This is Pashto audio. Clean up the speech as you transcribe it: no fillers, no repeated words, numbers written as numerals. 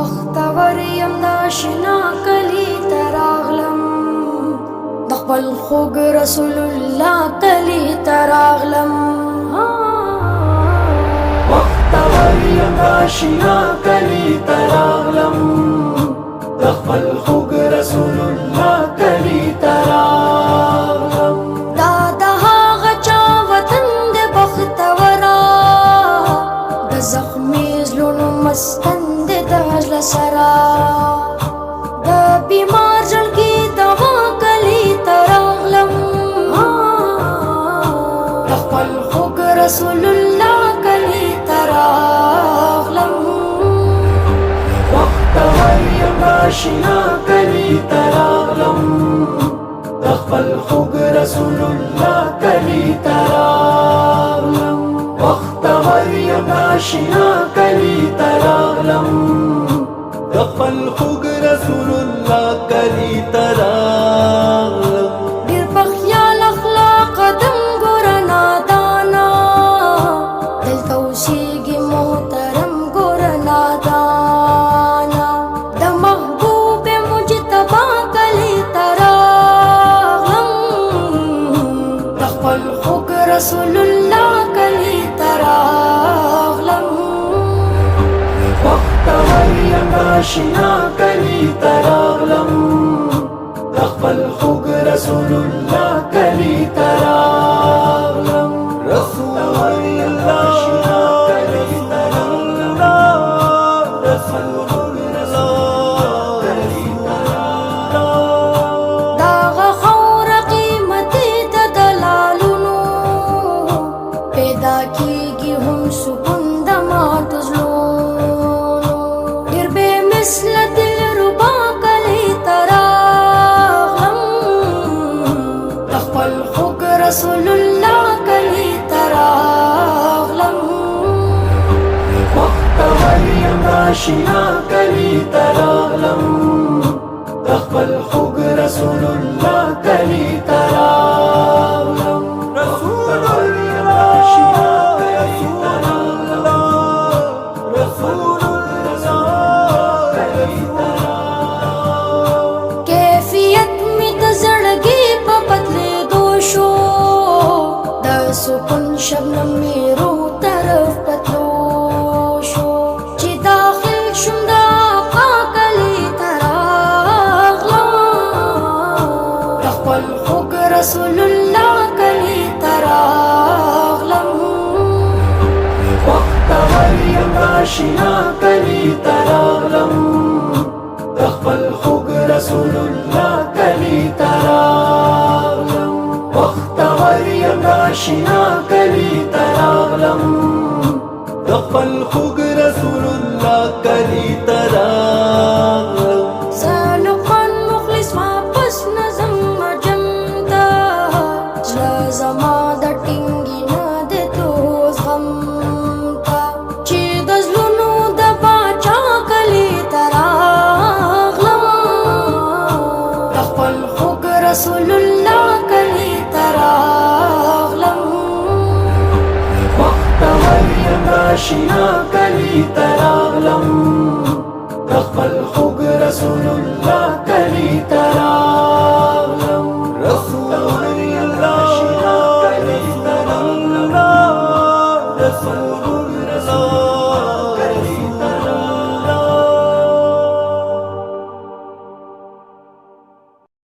بختور یم د اشنا کلی تراغلم د خپل خوږ رسول الله کلی تراغلم بختور یم د اشنا کلی تراغلم د خپل خوږ رسول الله کلی تراغلم دا د هغه چا وطن د بختورا د زخمي زړونو مسکن د زړه سره د بیمار زړګي دوا کلی تراغلم د خپل خوږ رسول الله کلی تراغلم بختور یم د اشنا کلی تراغلم د خپل خوږ رسول الله کلی تراغلم بختور یم د اشنا کلی تراغلم د خپل خوږ رسول الله کلی تراغلم ډېر په خیال اخلاق قدم ګوره نادانا دلته اوسېږي محترم ګوره نادانا د محبوب مجتبا کلی تراغلم د خپل خوږ رسول الله کلی تراغلم بختور یم د اشنا کلی تراغلم د خپل خوږ رسول الله کلی تراغلم رسول الله اشنا کلی تراغلم رسول الله کلی تراغلم داغه خاوره قیمتي د دلالونو پیدا کیږي هم سکون د ماتو زړونو ډېر بې مثله دلربا کلی تراغلم د خپل خوږ رسول الله کلی تراغلم بختور یم د اشنا کلی تراغلم د خپل خوږ رسول الله کلی تراغلم رسول الله اشنا کلی تراغلم رسول الله کلی تراغلم کیفیت می د زړګي په بدلېدو شو د سکون شبنم می روح طرف پتلو شو چې داخل شم د آقا کلی تراغلم د خپل خوږ رسول الله کلی تراغلم بختور یم د اشنا کلی تراغلم د خپل خوږ رسول الله کلی تراغلم بختور یم د اشنا کلی تراغلم د خپل خوږ رسول الله کلی تراغلم